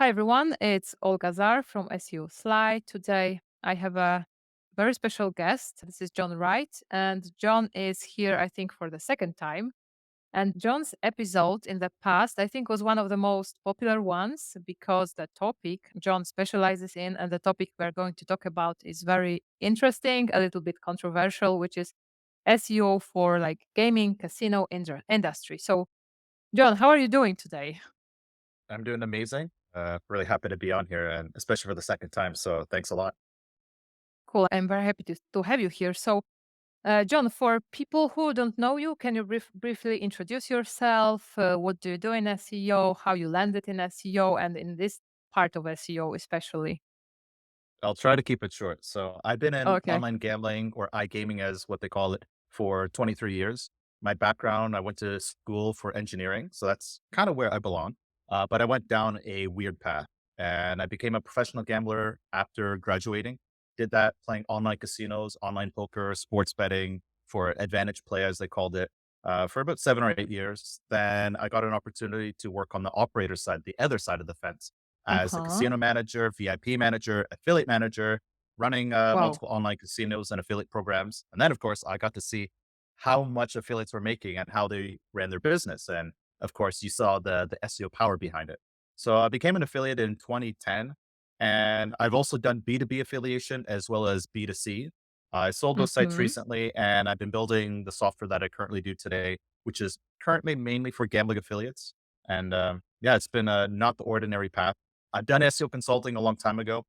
Hi everyone, it's Olga Zarr from SEO Slide. Today I have a very special guest. This is John Wright, and John is here, I think, for the second time. And John's episode in the past, I think, was one of the most popular ones because the topic John specializes in and the topic we're going to talk about is very interesting, a little bit controversial, which is SEO for like gaming, casino industry. So, John, how are you doing today? I'm doing amazing. Really happy to be on here, and especially for the second time. So thanks a lot. Cool. I'm very happy to have you here. So, John, for people who don't know you, can you briefly introduce yourself? What do you do in SEO? How you landed in SEO and in this part of SEO especially? I'll try to keep it short. So I've been in Okay. online gambling, or iGaming as what they call it, for 23 years. My background, I went to school for engineering. So that's kind of where I belong. But I went down a weird path and I became a professional gambler after graduating. Did that playing online casinos, online poker, sports betting for advantage play, as they called it, for about 7 or 8 years. Then I got an opportunity to work on the operator side, the other side of the fence, as a Uh-huh. casino manager, VIP manager, affiliate manager, running Wow. multiple online casinos and affiliate programs. And then, of course, I got to see how much affiliates were making and how they ran their business. And of course, you saw the SEO power behind it. So I became an affiliate in 2010. And I've also done B2B affiliation as well as B2C. I sold those sites Mm-hmm. recently, and I've been building the software that I currently do today, which is currently mainly for gambling affiliates. And yeah, it's been a not the ordinary path. I've done SEO consulting a long time ago.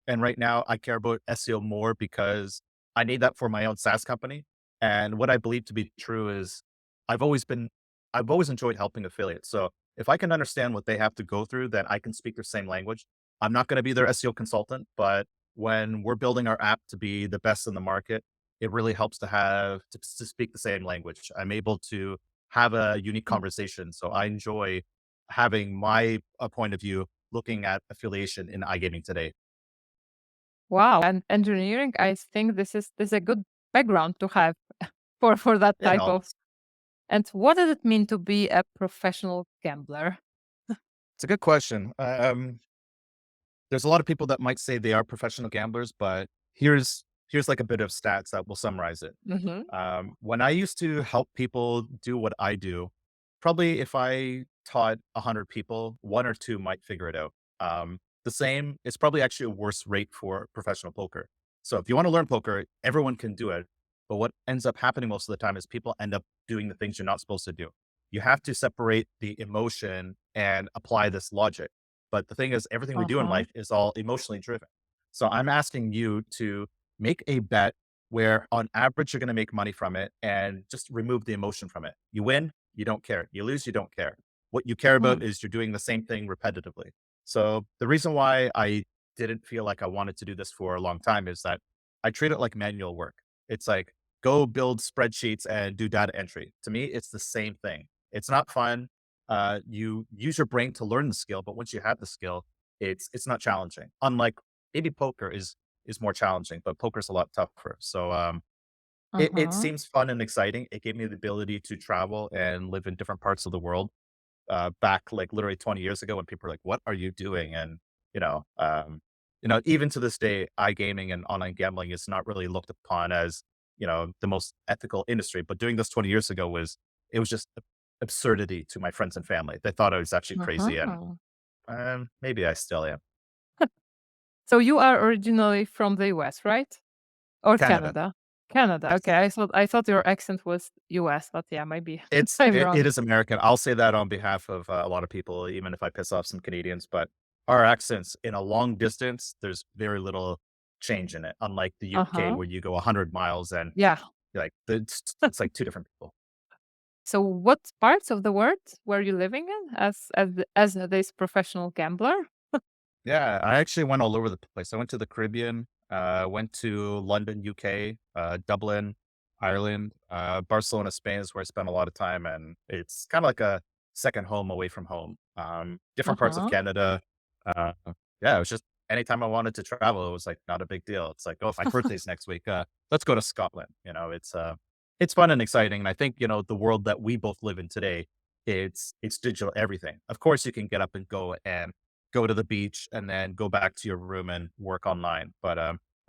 And right now I care about SEO more because I need that for my own SaaS company. And what I believe to be true is I've always been, I've always enjoyed helping affiliates. So if I can understand what they have to go through, then I can speak their same language. I'm not going to be their SEO consultant, but when we're building our app to be the best in the market, it really helps to have to speak the same language. I'm able to have a unique conversation. So I enjoy having my point of view looking at affiliation in iGaming today. Wow. And engineering, I think this is a good background to have for that Yeah, type no, of. And what does it mean to be a professional gambler? it's a good question. There's a lot of people that might say they are professional gamblers, but here's like a bit of stats that will summarize it. Mm-hmm. When I used to help people do what I do, probably if I taught 100 people, one or two might figure it out. The same, it's probably actually a worse rate for professional poker. So if you want to learn poker, everyone can do it. But what ends up happening most of the time is people end up doing the things you're not supposed to do. You have to separate the emotion and apply this logic. But the thing is, everything we do in Uh-huh. life is all emotionally driven. So I'm asking you to make a bet where on average you're going to make money from it and just remove the emotion from it. You win, you don't care. You lose, you don't care. What you care about Mm. is you're doing the same thing repetitively. So the reason why I didn't feel like I wanted to do this for a long time is that I treat it like manual work. It's like go build spreadsheets and do data entry. To me, it's the same thing. It's not fun. You use your brain to learn the skill, but once you have the skill, it's not challenging. Unlike maybe poker is more challenging, but poker's a lot tougher. So it Uh-huh. seems fun and exciting. It gave me the ability to travel and live in different parts of the world. Back like literally 20 years ago, when people are like, "What are you doing?" And you know, um, even to this day, iGaming and online gambling is not really looked upon as the most ethical industry. But doing this 20 years ago was just absurdity to my friends and family. They thought I was actually crazy, and Uh-huh. maybe I still am. So you are originally from the US, right? Or Canada. Canada? Canada. Yes. Okay, I thought your accent was US, but yeah, maybe It's I'm it, wrong. it is American. I'll say that on behalf of a lot of people, even if I piss off some Canadians. But our accents in a long distance, there's very little change in it. Unlike the UK, Uh-huh. where you go 100 miles and Yeah. it's like two different people. So what parts of the world were you living in as this professional gambler? Yeah, I actually went all over the place. I went to the Caribbean, went to London, UK, Dublin, Ireland, Barcelona, Spain is where I spent a lot of time, and it's kind of like a second home away from home. Different parts of Uh-huh. Canada. Uh, yeah, it was just anytime I wanted to travel, it was like not a big deal. It's like, oh, my birthday's next week. Let's go to Scotland. It's fun and exciting, and I think the world that we both live in today, it's digital everything. Of course, you can get up and go and go to the beach and then go back to your room and work online. But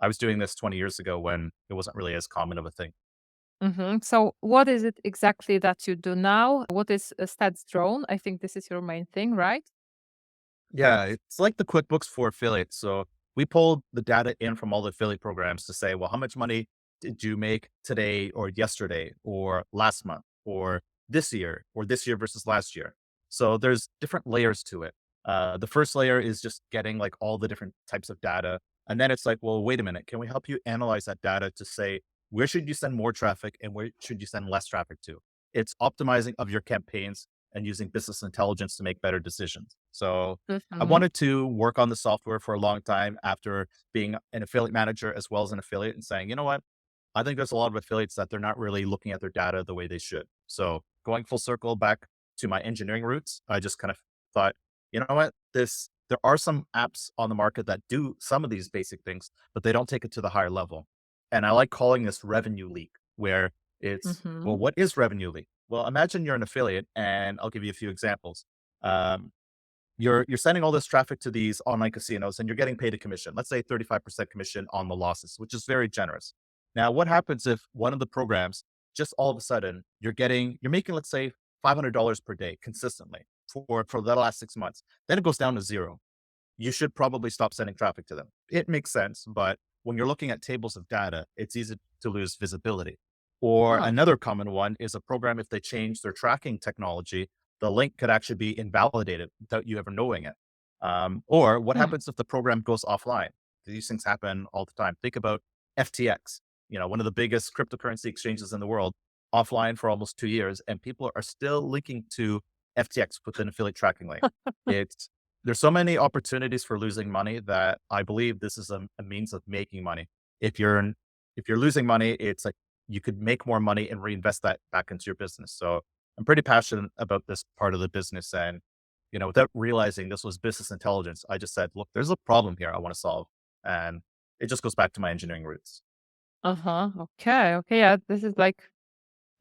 I was doing this 20 years ago when it wasn't really as common of a thing. So what is it exactly that you do now? What is a stats drone? I think this is your main thing, right? Yeah, it's like the QuickBooks for affiliates. So we pulled the data in from all the affiliate programs to say, well, how much money did you make today or yesterday or last month or this year versus last year? So there's different layers to it. The first layer is just getting like all the different types of data. And then it's like, well, wait a minute. Can we help you analyze that data to say, where should you send more traffic and where should you send less traffic to? It's optimizing of your campaigns and using business intelligence to make better decisions. So I Mhm. wanted to work on the software for a long time after being an affiliate manager as well as an affiliate and saying, you know what? I think there's a lot of affiliates that they're not really looking at their data the way they should. So going full circle back to my engineering roots, I just kind of thought, you know what? There are some apps on the market that do some of these basic things, but they don't take it to the higher level. And I like calling this revenue leak, where it's, well, Mhm. what is revenue leak? Well, imagine you're an affiliate, and I'll give you a few examples. Um, you're sending all this traffic to these online casinos and you're getting paid a commission, let's say 35% commission on the losses, which is very generous. Now, what happens if one of the programs just all of a sudden you're making, let's say, $500 per day consistently for the last 6 months, then it goes down to zero. You should probably stop sending traffic to them. It makes sense, but when you're looking at tables of data, it's easy to lose visibility. Or Oh. another common one is a program, if they change their tracking technology, the link could actually be invalidated without you ever knowing it. Or what Hmm. happens if the program goes offline? These things happen all the time. Think about FTX, one of the biggest cryptocurrency exchanges in the world, offline for almost 2 years, and people are still linking to FTX with an affiliate tracking link. It's there's so many opportunities for losing money that I believe this is a means of making money. If you're if you're losing money, it's like you could make more money and reinvest that back into your business. So I'm pretty passionate about this part of the business. And, without realizing this was business intelligence, I just said, look, there's a problem here I want to solve. And it just goes back to my engineering roots. Uh-huh. Okay. Okay. Yeah, this is like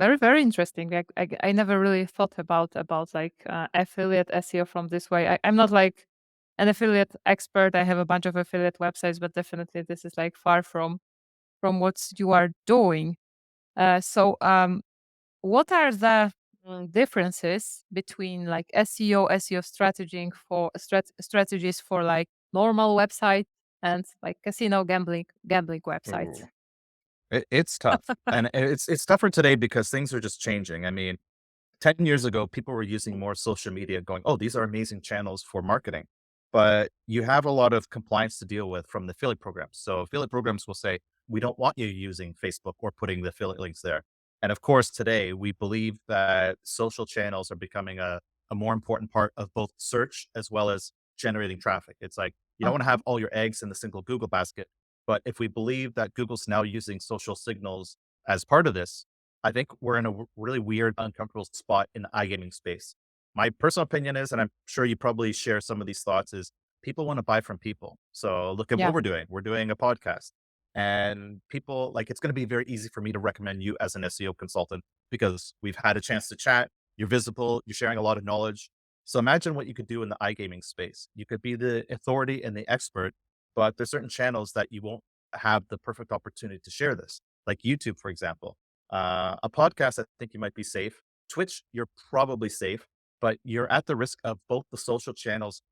very, very interesting. I never really thought about like affiliate SEO from this way. I'm not like an affiliate expert. I have a bunch of affiliate websites, but definitely this is like far from what you are doing. So what are the differences between like SEO strategies for like normal website and like casino gambling websites? Ooh. It's tough. And it's tougher today because things are just changing. I mean, 10 years ago, people were using more social media going, oh, these are amazing channels for marketing. But you have a lot of compliance to deal with from the affiliate programs. So affiliate programs will say, we don't want you using Facebook or putting the affiliate links there. And of course, today we believe that social channels are becoming a more important part of both search as well as generating traffic. It's like you don't want to Uh-huh. have all your eggs in the single Google basket. But if we believe that Google's now using social signals as part of this, I think we're in a really weird, uncomfortable spot in the iGaming space. My personal opinion is, and I'm sure you probably share some of these thoughts, is people want to buy from people. So look at what Yeah. we're doing. We're doing a podcast, and people like it's going to be very easy for me to recommend you as an SEO consultant because we've had a chance to chat. You're visible. You're sharing a lot of knowledge. So imagine what you could do in the iGaming space. You could be the authority and the expert, but there's certain channels that you won't have the perfect opportunity to share this, like YouTube, for example. A podcast, I think you might be safe. Twitch, you're probably safe, but you're at the risk of both the social channels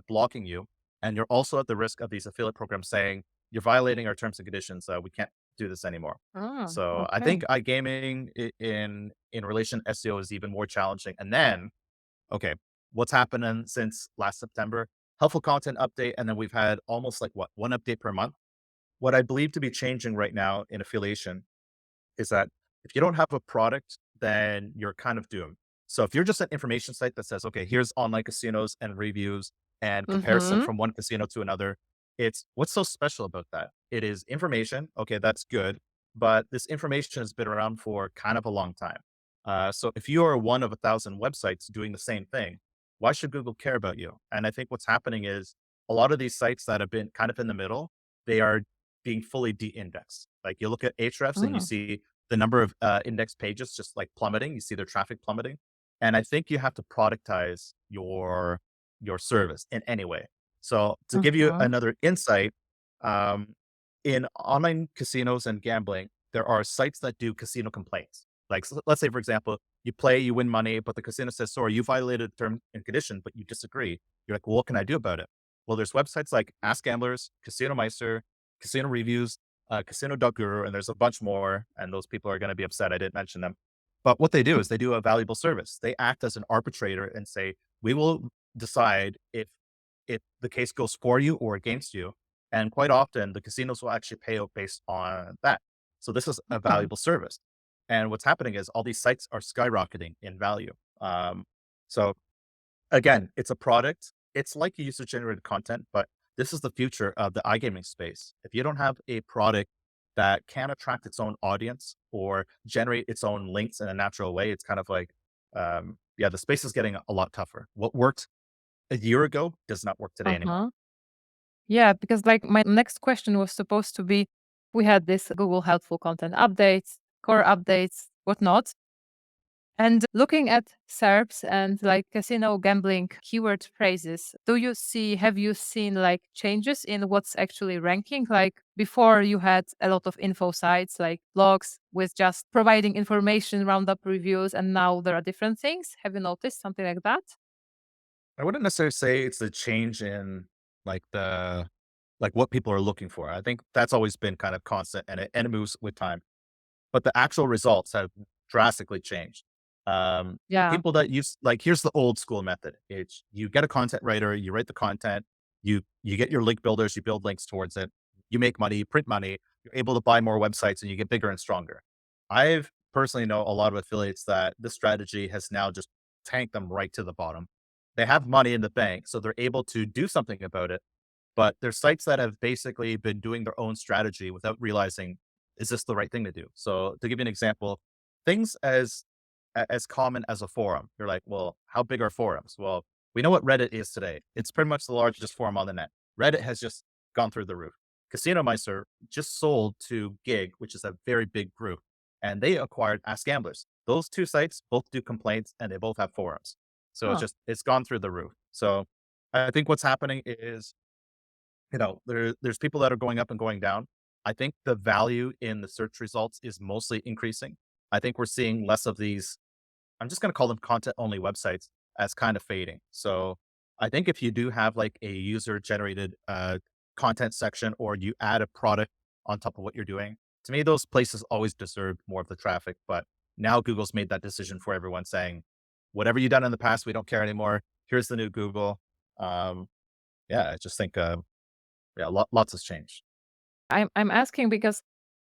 blocking you, and you're also at the risk of these affiliate programs saying you're violating our terms and conditions. We can't do this anymore. Ah, So I okay. think iGaming in relation to SEO is even more challenging. And then, okay, what's happening since last September? Helpful content update, and then we've had almost like what, one update per month. What I believe to be changing right now in affiliation is that if you don't have a product, then you're kind of doomed. So if you're just an information site that says, okay, here's online casinos and reviews and comparison Mhm. from one casino to another, it's what's so special about that? It is information. Okay, that's good. But this information has been around for kind of a long time. So if you are one of 1,000 websites doing the same thing, why should Google care about you? And I think what's happening is a lot of these sites that have been kind of in the middle, they are being fully de-indexed. Like you look at Ahrefs and you Mm. see the number of index pages just like plummeting. You see their traffic plummeting. And I think you have to productize your your service in any way. So to give you Uh-huh. another insight, um, in online casinos and gambling, there are sites that do casino complaints. Like, let's say, for example, you play, you win money, but the casino says, sorry, you violated term and condition, but you disagree. You're like, well, what can I do about it? Well, there's websites like Ask Gamblers, Casino Meister, Casino Reviews, Casino.guru, and there's a bunch more. And those people are going to be upset I didn't mention them. But what they do is they do a valuable service. They act as an arbitrator and say, we will decide if the case goes for you or against you. And quite often, the casinos will actually pay out based on that. So this is a Huh. valuable service. And what's happening is all these sites are skyrocketing in value. So again, it's a product. It's like user generated content, but this is the future of the iGaming space. If you don't have a product that can attract its own audience or generate its own links in a natural way, it's kind of like, yeah, the space is getting a lot tougher. What worked a year ago does not work today anymore. Uh-huh. Yeah, because like my next question was supposed to be we had this Google helpful content updates, core updates, whatnot. And looking at SERPs and like casino gambling keyword phrases, have you seen like changes in what's actually ranking? Like before you had a lot of info sites like blogs with just providing information, roundup reviews, and now there are different things. Have you noticed something like that? I wouldn't necessarily say it's a change in like like what people are looking for. I think that's always been kind of constant and it moves with time. But the actual results have drastically changed. Yeah. People that use like here's the old school method. It's you get a content writer, you write the content, you get your link builders, you build links towards it, you make money, you print money, you're able to buy more websites and you get bigger and stronger. I've personally know a lot of affiliates that this strategy has now just tanked them right to the bottom. They have money in the bank, so they're able to do something about it, but there's sites that have basically been doing their own strategy without realizing, is this the right thing to do? So to give you an example, things as common as a forum. You're like, well, how big are forums? Well, we know what Reddit is today. It's pretty much the largest forum on the net. Reddit has just gone through the roof. Casino Meister just sold to Gig, which is a very big group, and they acquired Ask Gamblers. Those two sites both do complaints and they both have forums. So Huh. it's gone through the roof. So I think what's happening is, there's people that are going up and going down. I think the value in the search results is mostly increasing. I think we're seeing less of these, I'm just going to call them content only websites, as kind of fading. So I think if you do have like a user generated content section or you add a product on top of what you're doing, to me, those places always deserve more of the traffic. But now Google's made that decision for everyone saying, whatever you've done in the past, we don't care anymore. Here's the new Google. Um, yeah, I just think, yeah, lots has changed. I'm asking because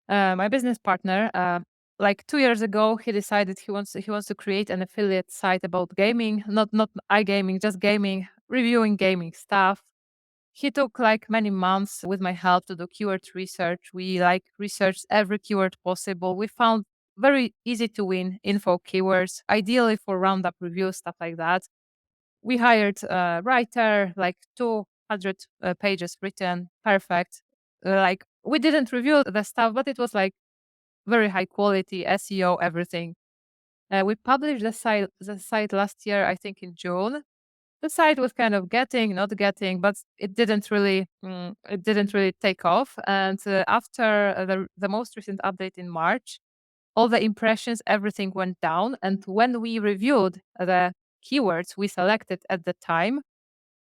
my business partner, like 2 years ago, he decided he wants to create an affiliate site about gaming, not iGaming, just gaming, reviewing gaming stuff. He took like many months with my help to do keyword research. We like researched every keyword possible. We found very easy to win info keywords, ideally for roundup reviews, stuff like that. We hired a writer, like 200 pages written, perfect. Like we didn't review the stuff, but it was like very high quality SEO, everything. We published the site last year, I think in June. The site was kind of getting, not getting, but it didn't really take off. And after the most recent update in March, all the impressions, everything went down. And when we reviewed the keywords we selected at the time,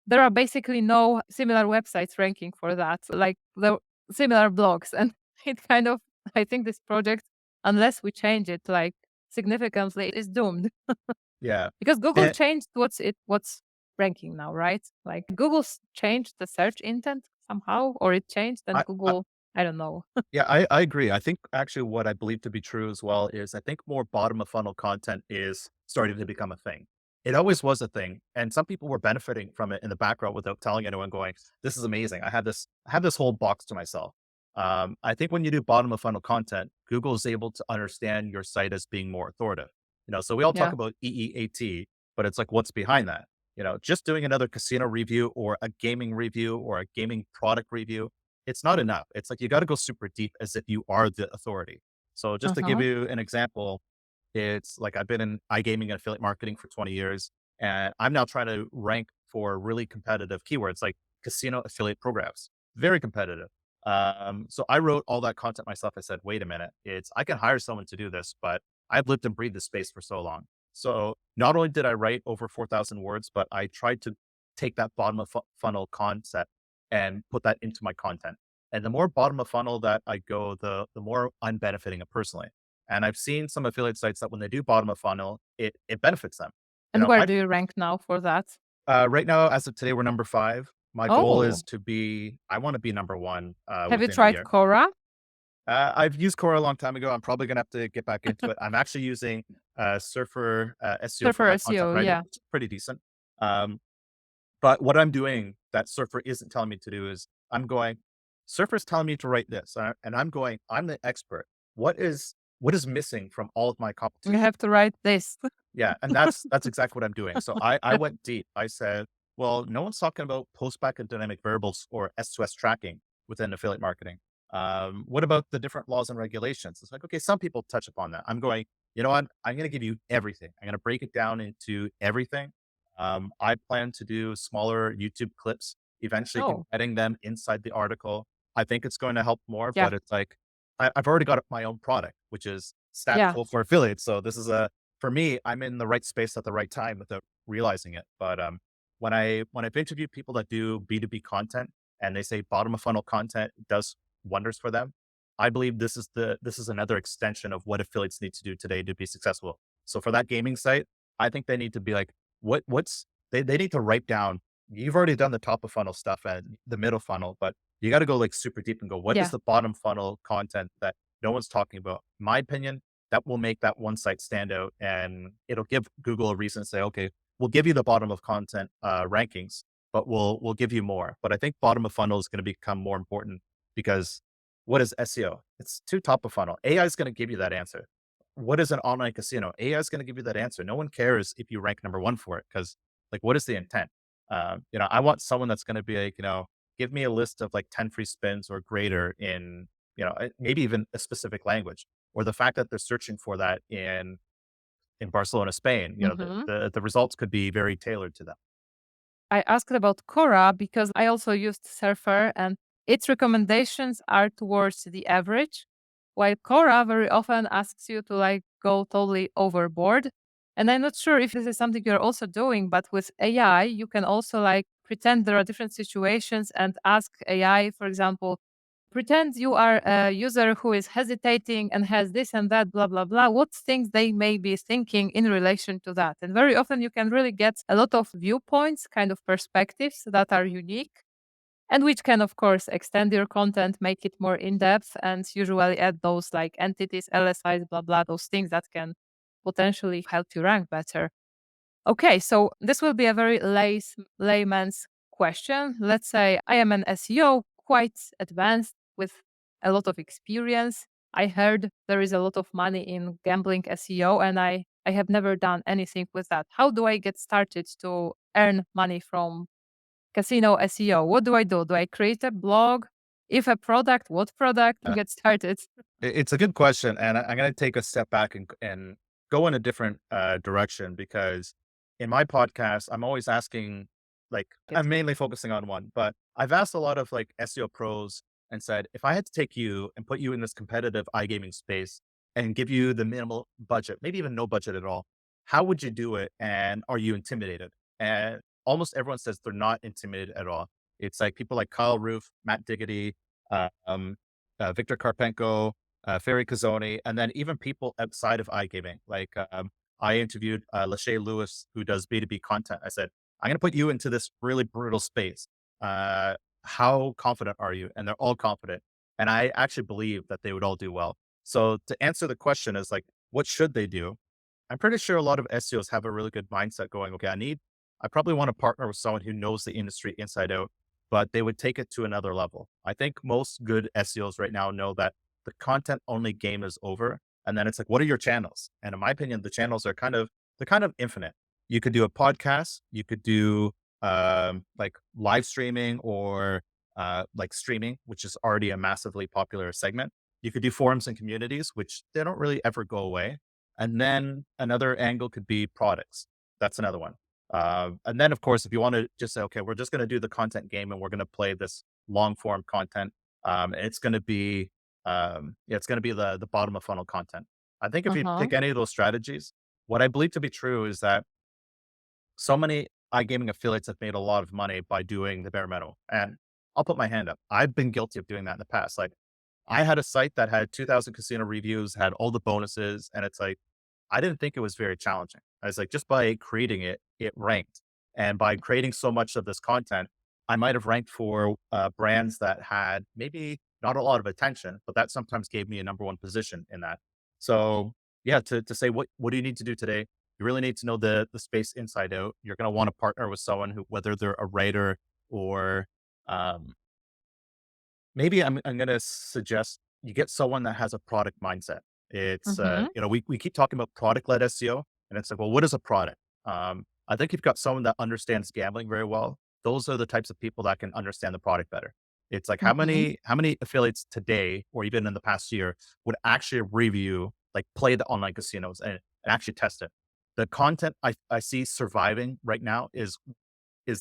there are basically no similar websites ranking for that, like the similar blogs. And it kind of, I think this project, unless we change it like significantly, is doomed. Yeah. Because Google And changed what's ranking now, right? Like Google's changed the search intent somehow, or it changed and I Google, I don't know. Yeah, I agree. I think actually what I believe to be true as well is I think more bottom of funnel content is starting to become a thing. It always was a thing, and some people were benefiting from it in the background without telling anyone. Going, "This is amazing. I have this whole box to myself." I think when you do bottom of funnel content, Google is able to understand your site as being more authoritative. So we all talk Yeah. about EEAT, but it's like what's behind that. Just doing another casino review or a gaming review or a gaming product review, it's not enough. It's like you got to go super deep as if you are the authority. So just to give Uh-huh. you an example, it's like I've been in iGaming and affiliate marketing for 20 years, and I'm now trying to rank for really competitive keywords like casino affiliate programs, very competitive. So I wrote all that content myself. I said, wait a minute, I can hire someone to do this, but I've lived and breathed this space for so long. So not only did I write over 4,000 words, but I tried to take that bottom of funnel concept and put that into my content. And the more bottom of funnel that I go, the more I'm benefiting it personally. And I've seen some affiliate sites that when they do bottom of funnel, it benefits them. You And know, where I do you rank now for that? right now, as of today, we're number 5. My goal is Oh, to be, I want to be number 1 have you within a tried year. Quora? I've used Quora a long time ago. I'm probably gonna have to get back into it. I'm actually using Surfer SEO for Surfer my content SEO, writing. yeah. It's pretty decent. Um, but what I'm doing that Surfer isn't telling me to do is I'm going, Surfer's telling me to write this, and I'm going, I'm the expert. What is missing from all of my You competition? have to write this. Yeah, and that's exactly what I'm doing. So I went deep. I said, well, no one's talking about post-back and dynamic variables or S2S tracking within affiliate marketing. What about the different laws and regulations? It's like, okay, some people touch upon that. I'm going, you know what? I'm going to give you everything. I'm going to break it down into everything. I plan to do smaller YouTube clips, eventually Oh, embedding them inside the article. I think it's going to help more, yeah, but it's like, I've already got my own product, which is Stat yeah, Tool for affiliates. So this is for me, I'm in the right space at the right time without realizing it. But when I've interviewed people that do B2B content and they say bottom of funnel content does wonders for them, I believe this is another extension of what affiliates need to do today to be successful. So for that gaming site, I think they need to be like, they need to write down, you've already done the top of funnel stuff and the middle funnel, but you got to go like super deep and go, what is yeah, the bottom funnel content that no one's talking about? My opinion, that will make that one site stand out and it'll give Google a reason to say, okay, we'll give you the bottom of content rankings, but we'll give you more. But I think bottom of funnel is going to become more important because what is SEO? It's too top of funnel. AI is going to give you that answer. What is an online casino? AI is going to give you that answer. No one cares if you rank number 1 for it because like, what is the intent? I want someone that's going to be like, give me a list of like 10 free spins or greater in, maybe even a specific language or the fact that they're searching for that in Barcelona, Spain, mhm. the results could be very tailored to them. I asked about Quora because I also used Surfer and its recommendations are towards the average, while Quora very often asks you to like go totally overboard. And I'm not sure if this is something you're also doing, but with AI, you can also like pretend there are different situations and ask AI, for example, pretend you are a user who is hesitating and has this and that, blah, blah, blah. What things they may be thinking in relation to that? And very often you can really get a lot of viewpoints, kind of perspectives that are unique and which can, of course, extend your content, make it more in depth, and usually add those like entities, LSIs, blah, blah, those things that can potentially help you rank better. Okay, so this will be a very layman's question. Let's say I am an SEO, quite advanced with a lot of experience. I heard there is a lot of money in gambling SEO, and I have never done anything with that. How do I get started to earn money from casino SEO? What do I do? Do I create a blog? If a product, what product to get started? It's a good question, and I'm going to take a step back and go in a different direction because in my podcast, I'm always asking, like, It. I'm mainly focusing on one, but I've asked a lot of like SEO pros and said, if I had to take you and put you in this competitive iGaming space and give you the minimal budget, maybe even no budget at all, how would you do it? And are you intimidated? And almost everyone says they're not intimidated at all. It's like people like Kyle Roof, Matt Diggity, uh, um, Victor Karpenko, Ferry Cazzoni, and then even people outside of iGaming. Like I interviewed Lachey Lewis, who does B2B content. I said, I'm going to put you into this really brutal space. How confident are you? And they're all confident. And I actually believe that they would all do well. So to answer the question is like, what should they do? I'm pretty sure a lot of SEOs have a really good mindset going, okay, I probably want to partner with someone who knows the industry inside out, but they would take it to another level. I think most good SEOs right now know that the content only game is over. And then it's like, what are your channels? And in my opinion, the channels are they're kind of infinite. You could do a podcast, you could do like live streaming or like streaming, which is already a massively popular segment. You could do forums and communities, which they don't really ever go away. And then another angle could be products. That's another one. And then, of course, if you want to just say, okay, we're just going to do the content game and we're going to play this long form content, it's going to be yeah, it's going to be the bottom of funnel content. I think if you Uh-huh. pick any of those strategies, what I believe to be true is that so many iGaming affiliates have made a lot of money by doing the bare metal. And I'll put my hand up. I've been guilty of doing that in the past. Like I had a site that had 2,000 casino reviews, had all the bonuses, and it's like I didn't think it was very challenging. I was like, just by creating it, it ranked. And by creating so much of this content, I might have ranked for brands that had maybe not a lot of attention, but that sometimes gave me a number one position in that. So yeah, to say what do you need to do today? You really need to know the space inside out. You're going to want to partner with someone who, whether they're a writer or um, maybe I'm gonna suggest you get someone that has a product mindset. It's, Mhm. we keep talking about product-led SEO, and it's like, well, what is a product? I think you've got someone that understands gambling very well. Those are the types of people that can understand the product better. It's like Mhm. how many affiliates today or even in the past year would actually review, like play the online casinos and actually test it? The content I see surviving right now is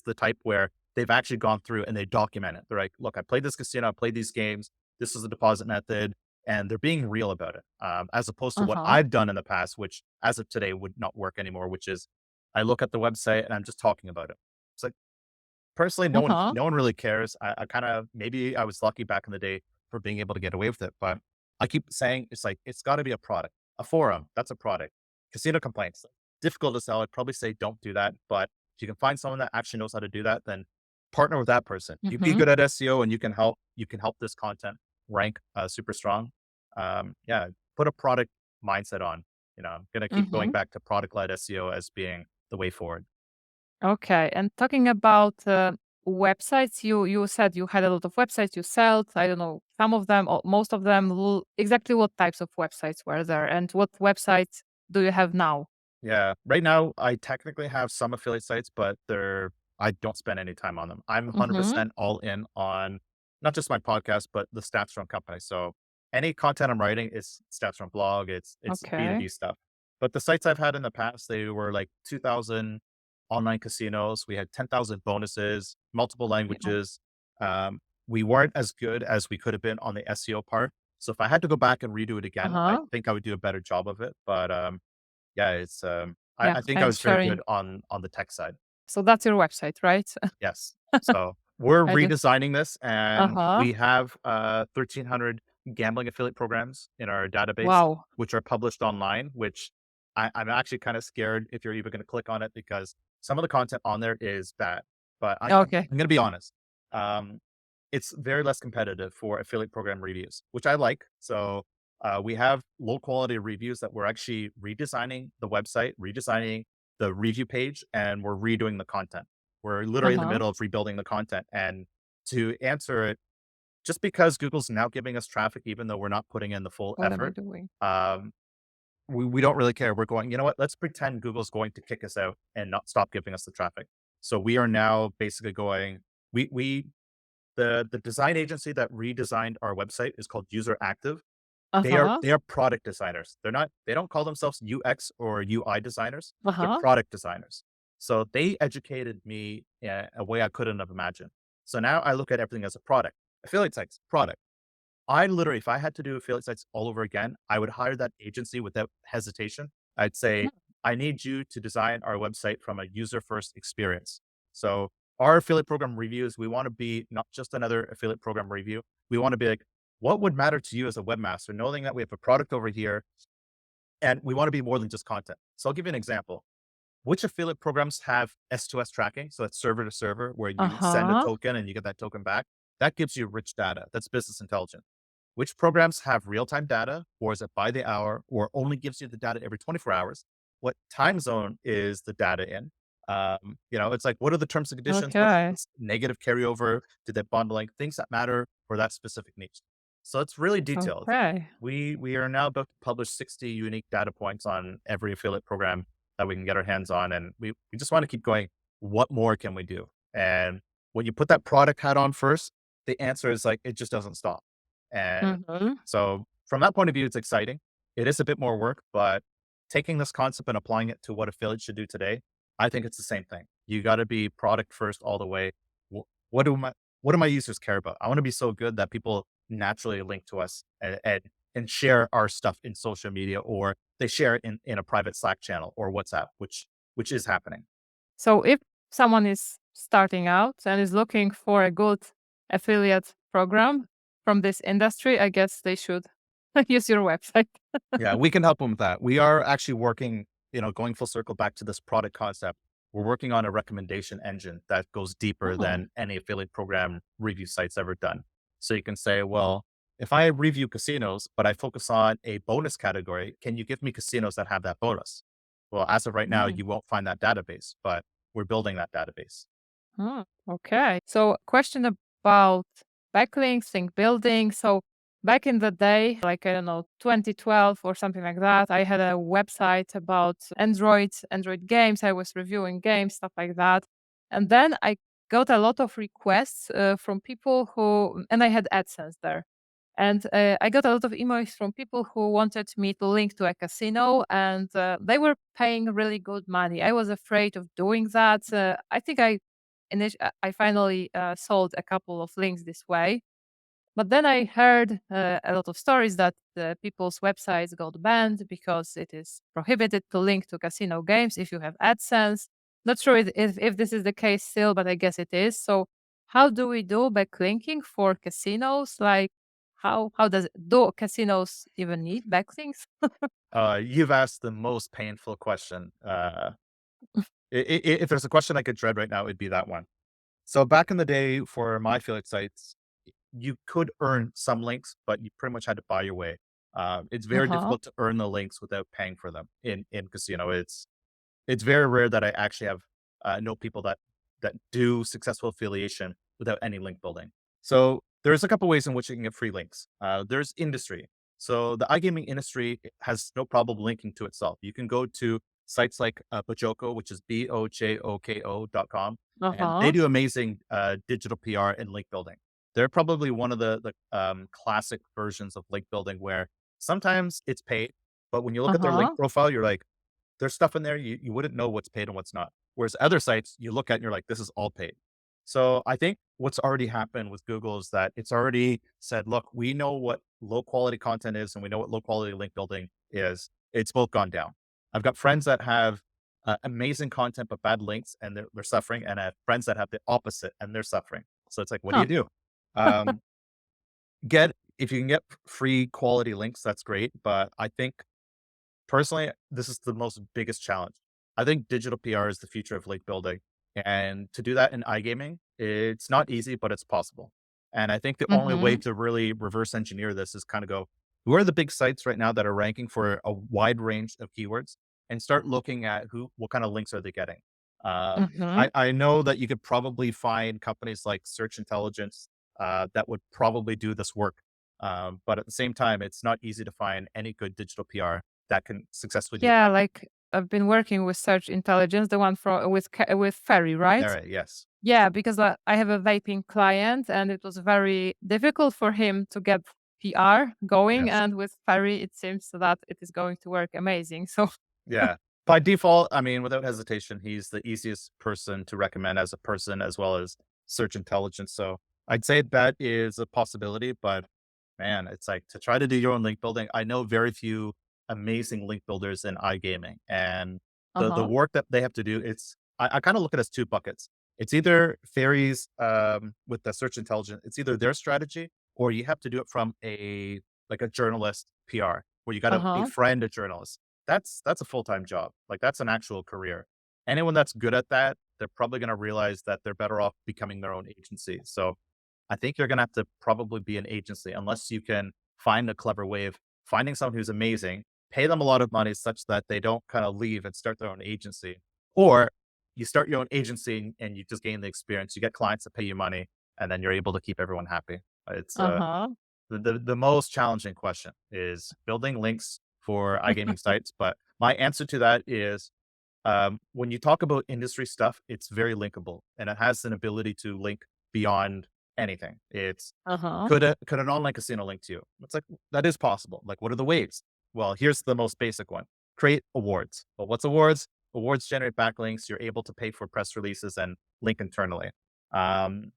the type where they've actually gone through and they document it. They're like, look, I played this casino, I played these games. This is the deposit method. And they're being real about it, as opposed to what Uh-huh. I've done in the past, which as of today would not work anymore, which is I look at the website and I'm just talking about it. It's like, personally, Uh-huh. no one really cares. I kind of maybe I was lucky back in the day for being able to get away with it, but I keep saying it's like it's got to be a product, a forum. That's a product. Casino complaints difficult to sell. I'd probably say don't do that, but if you can find someone that actually knows how to do that, then partner with that person. You be Mhm. good at SEO, and you can help this content rank super strong. Yeah, put a product mindset on. I'm gonna keep going Mhm. back to product led SEO as being the way forward. Okay. And talking about websites, you said you had a lot of websites you sell. I don't know, some of them or most of them. Exactly what types of websites were there, and what websites do you have now? Yeah. Right now, I technically have some affiliate sites, but I don't spend any time on them. I'm Mhm. 100% all in on not just my podcast, but the stats from company. So any content I'm writing is stats from blog. It's Okay. B2B stuff. But the sites I've had in the past, they were like 2,000 online casinos. We had 10,000 bonuses, multiple Yeah. languages. We weren't as good as we could have been on the SEO part. So if I had to go back and redo it again, I Uh-huh. think I would do a better job of it. But yeah, Yeah. I think I And was very sharing. good on the tech side. So that's your website, right? Yes. So we're I just. redesigning this and Uh-huh. we have 1,300 gambling affiliate programs in our database, Wow. which are published online, which I'm actually kind of scared if you're even going to click on it because some of the content on there is bad. But Okay. I'm going to be honest. Um, it's very less competitive for affiliate program reviews, which I like. So we have low quality reviews that we're actually redesigning the website, redesigning the review page, and we're redoing the content. We're literally in the Uh-huh. middle of rebuilding the content. And to answer it, just because Google's now giving us traffic, even though we're not putting in the full What am I effort, doing? um, we don't really care. We're going, you know what? Let's pretend Google's going to kick us out and not stop giving us the traffic. So we are now basically going, we the design agency that redesigned our website is called User Active. Uh-huh. They are product designers. They don't call themselves UX or UI designers. They're Uh-huh. product designers. So they educated me in a way I couldn't have imagined. So now I look at everything as a product. Affiliate sites, product. I literally, if I had to do affiliate sites all over again, I would hire that agency without hesitation. I'd say, Mm. I need you to design our website from a user first experience. So our affiliate program reviews, we want to be not just another affiliate program review. We want to be like, what would matter to you as a webmaster, knowing that we have a product over here and we want to be more than just content. So I'll give you an example. Which affiliate programs have S2S tracking? So that's server to server, where you send a Uh-huh. token and you get that token back. That gives you rich data. That's business intelligence. Which programs have real time data, or is it by the hour, or only gives you the data every 24 hours? What time zone is the data in? It's like, what are the terms and conditions? Okay. What's negative carryover to that bundling? Things that matter for that specific niche. So it's really detailed. Okay. We are now about to publish 60 unique data points on every affiliate program that we can get our hands on. And we just want to keep going. What more can we do? And when you put that product hat on first, the answer is like, it just doesn't stop. And Mhm. so from that point of view, it's exciting. It is a bit more work, but taking this concept and applying it to what affiliates should do today, I think it's the same thing. You got to be product first all the way. What do my users care about? I want to be so good that people naturally link to us and share our stuff in social media, or they share it in a private Slack channel or WhatsApp, which is happening. So if someone is starting out and is looking for a good affiliate program from this industry, I guess they should use your website. Yeah, we can help them with that. We are actually working, going full circle back to this product concept. We're working on a recommendation engine that goes deeper Oh. than any affiliate program review site's ever done. So you can say, well, if I review casinos, but I focus on a bonus category, can you give me casinos that have that bonus? Well, as of right now, Mm. you won't find that database, but we're building that database. Oh, okay. So, question about backlinks, link building. So, back in the day, like I don't know, 2012 or something like that, I had a website about Android games. I was reviewing games, stuff like that. And then I got a lot of requests from people who, and I had AdSense there. And I got a lot of emails from people who wanted me to link to a casino, and they were paying really good money. I was afraid of doing that. I think I finally sold a couple of links this way. But then I heard a lot of stories that people's websites got banned because it is prohibited to link to casino games if you have AdSense. Not sure if this is the case still, but I guess it is. So, how do we do backlinking for casinos? Like, how do casinos even need backlinks? You've asked the most painful question. If there's a question I could dread right now, it'd be that one. So back in the day for my affiliate sites, you could earn some links, but you pretty much had to buy your way. It's Uh very huh. difficult to earn the links without paying for them in casino. It's very rare that I actually have know people that do successful affiliation without any link building. So there's a couple ways in which you can get free links. There's industry. So the iGaming industry has no problem linking to itself. You can go to sites like Bojoko, which is BOJOKO.com, Uh and they huh. do amazing digital PR and link building. They're probably one of the classic versions of link building where sometimes it's paid, but when you look Uh at their link huh. profile, you're like, there's stuff in there you wouldn't know what's paid and what's not. Whereas other sites you look at and you're like, this is all paid. So I think what's already happened with Google is that it's already said, look, we know what low quality content is and we know what low quality link building is. It's both gone down. I've got friends that have amazing content but bad links and they're suffering, and I have friends that have the opposite and they're suffering. So it's like, what do Huh. you do? Um, get if you can get free quality links, that's great. But I think personally, this is the most biggest challenge. I think digital PR is the future of link building. And to do that in iGaming, it's not easy, but it's possible. And I think the only way Mm-hmm. to really reverse engineer this is kind of go, who are the big sites right now that are ranking for a wide range of keywords, and start looking at what kind of links are they getting. Mm-hmm. I know that you could probably find companies like Search Intelligence that would probably do this work. But at the same time, it's not easy to find any good digital PR that can successfully do Yeah, that. like I've been working with Search Intelligence, the one from with Ferry, right? Alright, yes. Yeah, because I have a vaping client, and it was very difficult for him to get PR going, Yes. and with Ferry, it seems that it is going to work amazing. So, Yeah. By default, I mean, without hesitation, he's the easiest person to recommend as a person as well as search intelligence. So I'd say that is a possibility, but man, it's like to try to do your own link building. I know very few amazing link builders in iGaming, and the uh-huh, work that they have to do, I kind of look at it as two buckets. It's either fairies with the search intelligence, it's either their strategy or you have to do it from a journalist PR where you got to uh-huh. befriend a journalist. That's a full-time job. Like, that's an actual career. Anyone that's good at that, they're probably gonna realize that they're better off becoming their own agency. So, I think you're gonna have to probably be an agency unless you can find a clever way of finding someone who's amazing, pay them a lot of money such that they don't kinda leave and start their own agency, or you start your own agency and you just gain the experience. You get clients that pay you money, and then you're able to keep everyone happy. It's, Uh-huh. the most challenging question is building links for iGaming sites, but my answer to that is, when you talk about industry stuff, it's very linkable and it has an ability to link beyond anything. It's Uh-huh. could an online casino link to you? It's like that is possible. Like, what are the ways? Well, here's the most basic one: create awards. Well, what's awards? Awards generate backlinks. You're able to pay for press releases and link internally. Um,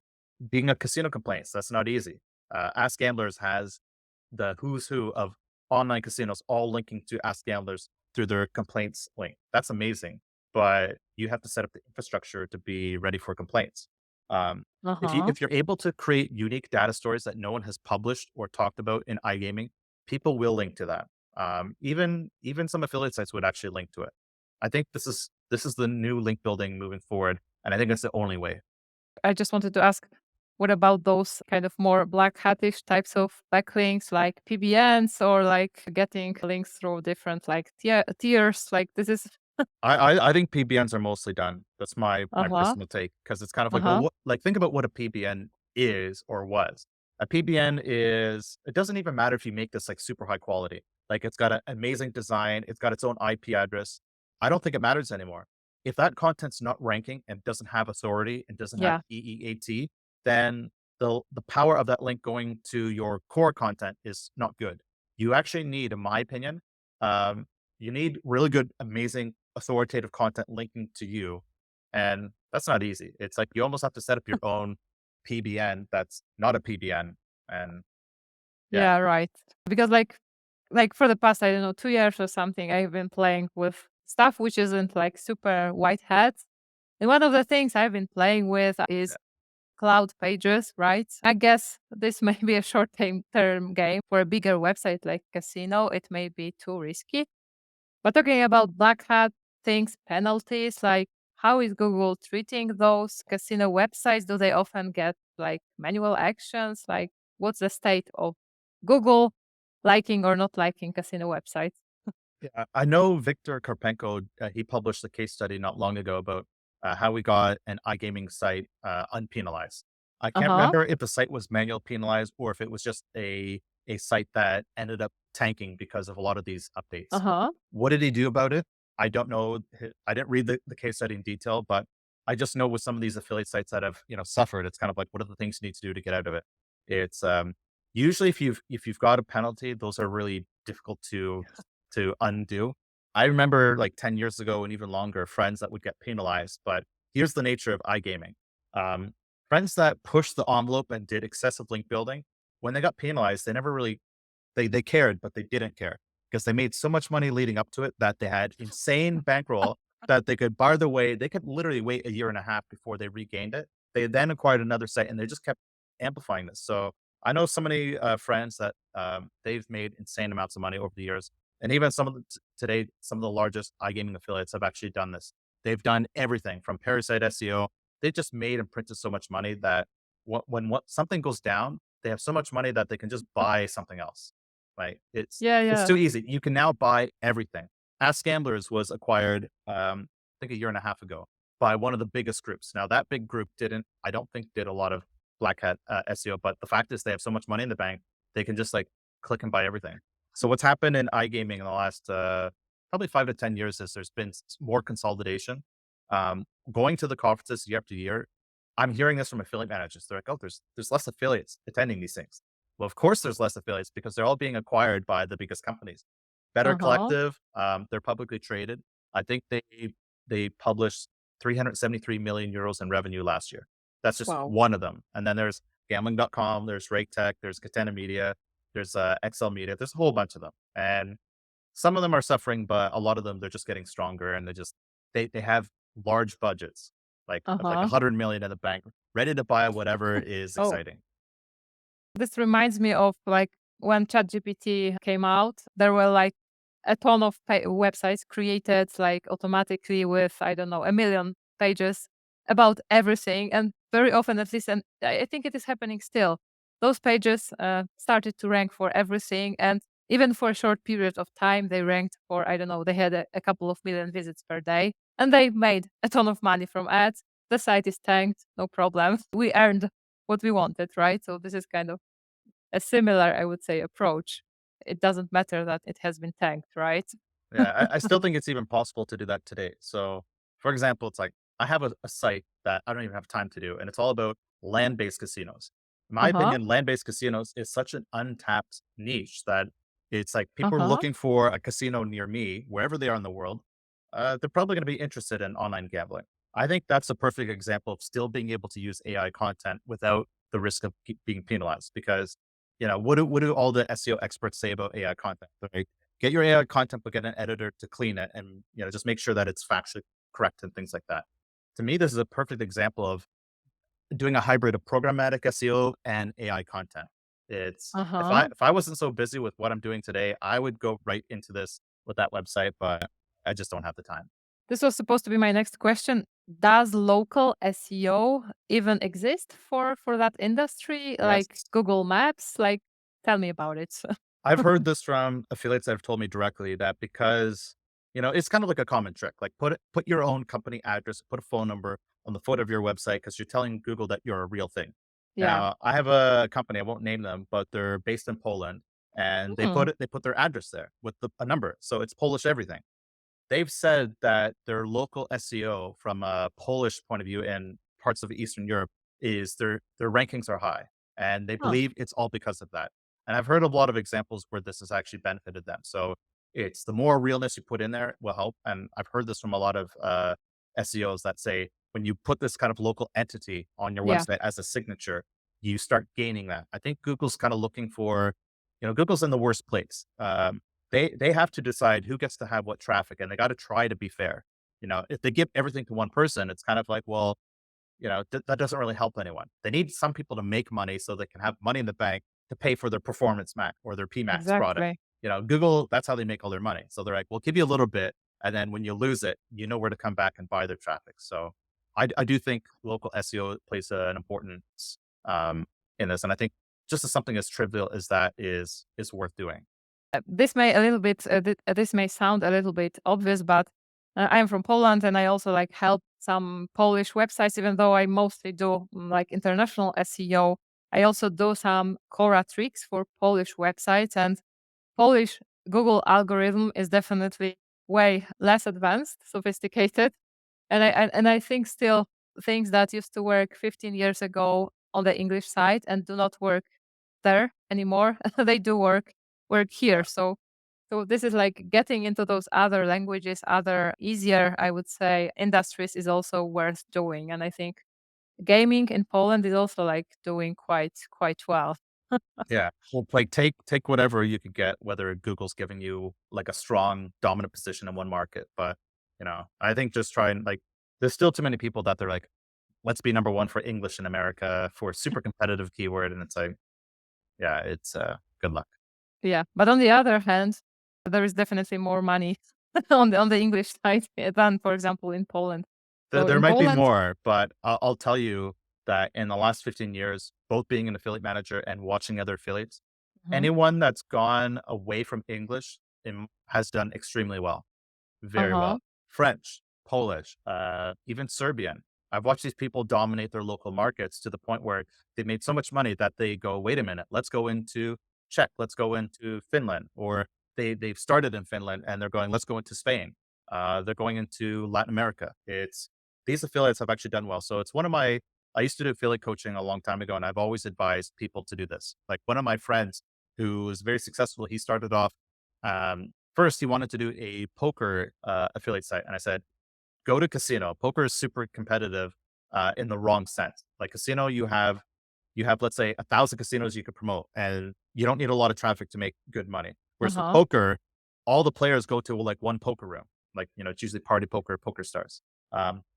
Being a casino complaints, that's not easy. Ask Gamblers has the who's who of online casinos all linking to Ask Gamblers through their complaints link. That's amazing. But you have to set up the infrastructure to be ready for complaints. Uh-huh. If you're able to create unique data stories that no one has published or talked about in iGaming, people will link to that. Even some affiliate sites would actually link to it. I think this is the new link building moving forward, and I think it's the only way. I just wanted to ask, what about those kind of more black hatish types of backlinks like PBNs or like getting links through different like tiers? Like this is I think PBNs are mostly done. That's my uh-huh. personal take because it's kind of like, well, Uh-huh. what, like think about what a PBN is or was. A PBN is it doesn't even matter if you make this like super high quality. Like it's got an amazing design, it's got its own IP address. I don't think it matters anymore. If that content's not ranking and doesn't have authority and doesn't have Yeah. EEAT, then the power of that link going to your core content is not good. You actually need, in my opinion, um, you need really good, amazing authoritative content linking to you. And that's not easy. It's like you almost have to set up your own PBN that's not a PBN. And yeah, Yeah, right. Because like for the past, I don't know, 2 years or something, I've been playing with stuff which isn't like super white hat. And one of the things I've been playing with is yeah, cloud pages, right? I guess this may be a short term game. For a bigger website like Casino, it may be too risky. But talking about black hat things, penalties, like how is Google treating those casino websites? Do they often get like manual actions? Like what's the state of Google liking or not liking casino websites? yeah. I know Victor Karpenko, he published a case study not long ago about how we got an iGaming site unpenalized. I can't Uh-huh. remember if the site was manual penalized or if it was just a site that ended up tanking because of a lot of these updates. Uh-huh. What did he do about it? I don't know. I didn't read the case study in detail, but I just know with some of these affiliate sites that have, suffered, it's kind of like, what are the things you need to do to get out of it? It's usually if you've got a penalty, those are really difficult to undo. I remember like 10 years ago and even longer, friends that would get penalized, but here's the nature of iGaming. Um, Friends that pushed the envelope and did excessive link building, when they got penalized, they never really they cared, but they didn't care because they made so much money leading up to it that they had insane bankroll that they could bar their way. They could literally wait a year and a half before they regained it. They then acquired another site and they just kept amplifying this. So I know so many friends that they've made insane amounts of money over the years. And even some of today, some of the largest iGaming affiliates have actually done this. They've done everything from Parasite SEO. They just made and printed so much money that when something goes down, they have so much money that they can just buy something else. Right? Yeah, It's yeah. too easy. You can now buy everything. Ask Gamblers was acquired, I think a year and a half ago by one of the biggest groups. Now that big group I don't think did a lot of black hat SEO, but the fact is they have so much money in the bank, they can just like click and buy everything. So what's happened in iGaming in the last probably 5 to 10 years is there's been more consolidation. Going to the conferences year after year, I'm hearing this from affiliate managers. They're like, "Oh, there's less affiliates attending these things." Well, of course, there's less affiliates because they're all being acquired by the biggest companies. Better Uh-huh. Collective, they're publicly traded. I think they published 373 million euros in revenue last year. That's just Wow. one of them. And then there's gambling.com, there's Rake Tech, there's Catena Media, there's XL Media. There's a whole bunch of them. And some of them are suffering, but a lot of them they're just getting stronger and they have large budgets, like of like Uh-huh. 100 million in the bank, ready to buy whatever is Oh. exciting. This reminds me of like when ChatGPT came out, there were like a ton of websites created like automatically with, I don't know, a million pages about everything. And very often, at least, and I think it is happening still, those pages started to rank for everything. And even for a short period of time, they ranked for, I don't know, they had a couple of million visits per day and they made a ton of money from ads. The site is tanked, no problem. We earned what we wanted, right? So this is kind of a similar, I would say, approach. It doesn't matter that it has been tanked, right? Yeah, I still think it's even possible to do that today. So, for example, it's like I have a site that I don't even have time to do, and it's all about land-based casinos. In my Uh-huh. opinion, land-based casinos is such an untapped niche that it's like people are Uh-huh. looking for a casino near me, wherever they are in the world. they're probably going to be interested in online gambling. I think that's a perfect example of still being able to use AI content without the risk of being penalized. Because, what do all the SEO experts say about AI content? Right? Get your AI content, but get an editor to clean it, and just make sure that it's factually correct and things like that. To me, this is a perfect example of doing a hybrid of programmatic SEO and AI content. It's Uh-huh. if I wasn't so busy with what I'm doing today, I would go right into this with that website, but I just don't have the time. This was supposed to be my next question. Does local SEO even exist for that industry, like Yes. Google Maps? Like, tell me about it. I've heard this from affiliates that have told me directly that because, it's kind of like a common trick. Like put your own company address, put a phone number on the foot of your website because you're telling Google that you're a real thing. Yeah. Now, I have a company, I won't name them, but they're based in Poland and Hmm. they put their address there with a number. So it's Polish everything. They've said that their local SEO from a Polish point of view in parts of Eastern Europe is their rankings are high, and they Huh. believe it's all because of that. And I've heard a lot of examples where this has actually benefited them. So it's the more realness you put in there will help. And I've heard this from a lot of SEOs that say when you put this kind of local entity on your Yeah, website as a signature, you start gaining that. I think Google's kind of looking for, Google's in the worst place. They have to decide who gets to have what traffic, and they got to try to be fair. If they give everything to one person, it's kind of like, well, that doesn't really help anyone. They need some people to make money so they can have money in the bank to pay for their Performance Max or their PMax product. exactly. Google, that's how they make all their money. So they're like, we'll give you a little bit. And then when you lose it, you know where to come back and buy their traffic. So I do think local SEO plays an importance um, in this. And I think just as something as trivial as that is worth doing. This may sound a little bit obvious, but I am from Poland, and I also like help some Polish websites. Even though I mostly do like international SEO, I also do some Cora tricks for Polish websites, and Polish Google algorithm is definitely way less advanced, sophisticated, and I think still things that used to work 15 years ago on the English side and do not work there anymore, they do work here. So this is like getting into those other languages, other easier, I would say, industries is also worth doing. And I think gaming in Poland is also like doing quite well. Yeah. Well, like take whatever you could get, whether Google's giving you like a strong dominant position in one market. But, I think just try and like there's still too many people that they're like, let's be number one for English in America for a super competitive keyword. And it's like, yeah, it's good luck. Yeah. But on the other hand, there is definitely more money on the English side than, for example, in Poland. So There in might be Poland, more, but I'll tell you that in the last 15 years, both being an affiliate manager and watching other affiliates, mhm, anyone that's gone away from English has done extremely well. Very uh-huh, well. French, Polish, even Serbian. I've watched these people dominate their local markets to the point where they made so much money that they go, wait a minute, let's go into Czech, let's go into Finland, or they've started in Finland and they're going, let's go into Spain. They're going into Latin America. It's these affiliates have actually done well. So it's one of my I used to do affiliate coaching a long time ago, and I've always advised people to do this. Like one of my friends who was very successful, he started off first, he wanted to do a poker affiliate site, and I said, "Go to casino. Poker is super competitive in the wrong sense. Like casino, you have let's say 1,000 casinos you could promote, and you don't need a lot of traffic to make good money. Whereas with uh-huh. poker, all the players go to like one poker room. Like it's usually party poker, poker stars.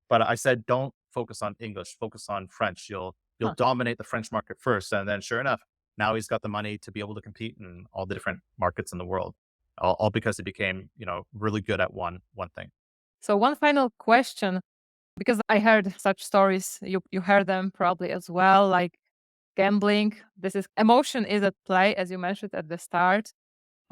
But I said, don't focus on English. Focus on French. You'll Huh. dominate the French market first, and then sure enough, now he's got the money to be able to compete in all the different markets in the world, all because he became really good at one thing. So one final question, because I heard such stories, you heard them probably as well, like gambling. This is emotion is at play, as you mentioned at the start.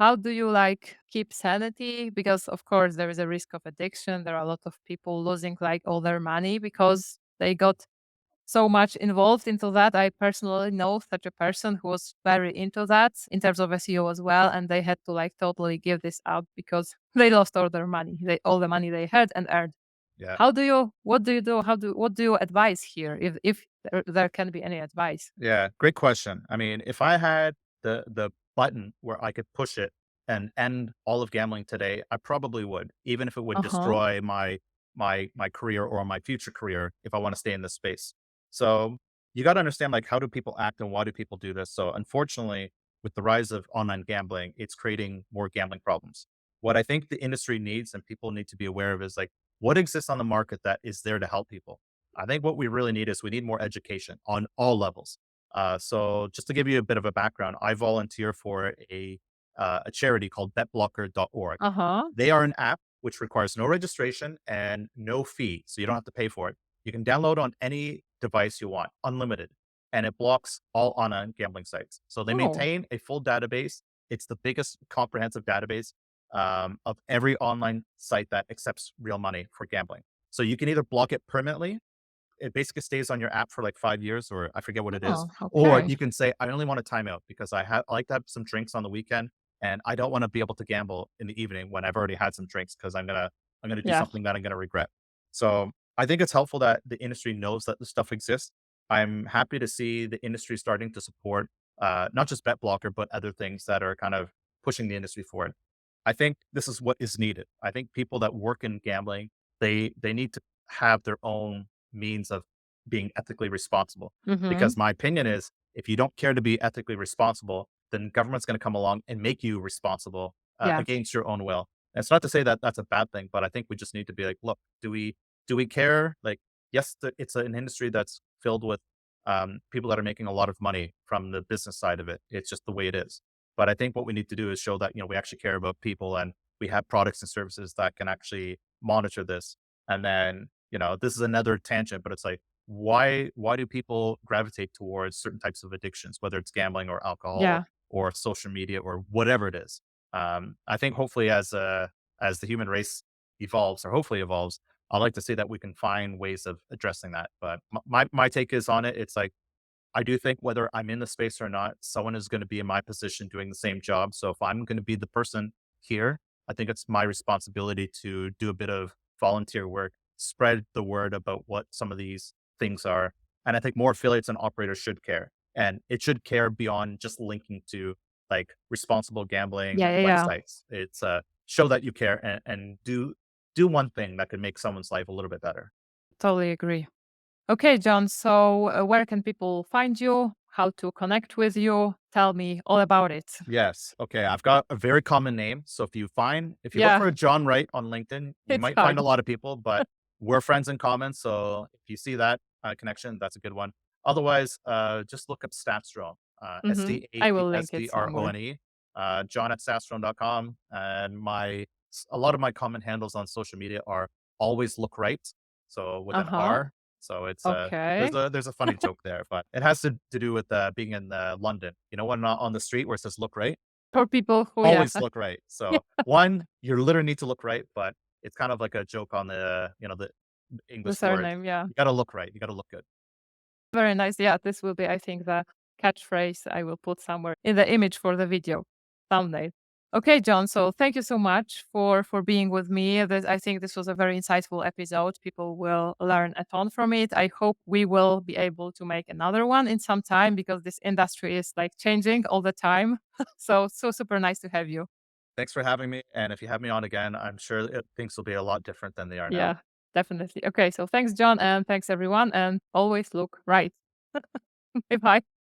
How do you like keep sanity? Because of course there is a risk of addiction. There are a lot of people losing like all their money because they got so much involved into that. I personally know such a person who was very into that in terms of SEO as well, and they had to like totally give this up because they lost all their money, all the money they had and earned. Yeah. What do you do? What do you advise here if there can be any advice? Yeah, great question. I mean, if I had the button where I could push it and end all of gambling today, I probably would, even if it would Uh-huh. destroy my career or my future career if I want to stay in this space. So you got to understand like how do people act and why do people do this? So unfortunately, with the rise of online gambling, it's creating more gambling problems. What I think the industry needs and people need to be aware of is like what exists on the market that is there to help people. I think what we really need is we need more education on all levels. So just to give you a bit of a background, I volunteer for a charity called betblocker.org. Uh-huh. They are an app which requires no registration and no fee, so you don't have to pay for it. You can download on any device you want, unlimited, and it blocks all online gambling sites. So they Oh. maintain a full database. It's the biggest comprehensive database of every online site that accepts real money for gambling. So you can either block it permanently, it basically stays on your app for like 5 years, or I forget what it is. Oh, Or okay. you can say, I only want a timeout because I like to have some drinks on the weekend and I don't want to be able to gamble in the evening when I've already had some drinks because I'm gonna do Yeah. something that I'm gonna regret. So I think it's helpful that the industry knows that this stuff exists. I'm happy to see the industry starting to support not just bet blocker, but other things that are kind of pushing the industry forward. I think this is what is needed. I think people that work in gambling, they need to have their own means of being ethically responsible. Mhm. Because my opinion is if you don't care to be ethically responsible, then government's going to come along and make you responsible Yeah. against your own will. And it's not to say that that's a bad thing, but I think we just need to be like, look, do we care? Like, yes, it's an industry that's filled with people that are making a lot of money from the business side of it. It's just the way it is. But I think what we need to do is show that we actually care about people and we have products and services that can actually monitor this. And then this is another tangent, but it's like, why do people gravitate towards certain types of addictions, whether it's gambling or alcohol Yeah. or social media or whatever it is? I think hopefully as the human race evolves or hopefully evolves, I'd like to see that we can find ways of addressing that. But my take is on it. It's like I do think whether I'm in the space or not, someone is going to be in my position doing the same job. So if I'm going to be the person here, I think it's my responsibility to do a bit of volunteer work, spread the word about what some of these things are. And I think more affiliates and operators should care. And it should care beyond just linking to like responsible gambling Yeah, yeah, yeah. websites. It's show that you care and do one thing that could make someone's life a little bit better. Totally agree. Okay, John. So, where can people find you? How to connect with you? Tell me all about it. Yes. Okay. I've got a very common name. So if you look Yeah, for John Wright on LinkedIn, you it's might find a hard. lot of people, but we're friends in common. So if you see that connection, that's a good one. Otherwise, just look up Statstrone, Mhm. I will link it somewhere. SDRONE, John at statstrone.com. And a lot of my common handles on social media are always look right. So with an Uh-huh. R. So it's Okay. there's a funny joke there, but it has to do with being in London. You know, when on the street where it says "look right," For people who, yeah, always look right. yeah, So one, you literally need to look right, but it's kind of like a joke on the the English word. surname, yeah. You got to look right. You got to look good. Very nice. Yeah, this will be, I think, the catchphrase I will put somewhere in the image for the video thumbnail. Okay, John. So thank you so much for being with me. I think this was a very insightful episode. People will learn a ton from it. I hope we will be able to make another one in some time because this industry is like changing all the time. So super nice to have you. Thanks for having me. And if you have me on again, I'm sure things will be a lot different than they are now. Yeah, definitely. Okay, so thanks, John, and thanks everyone, and always look right. Bye bye.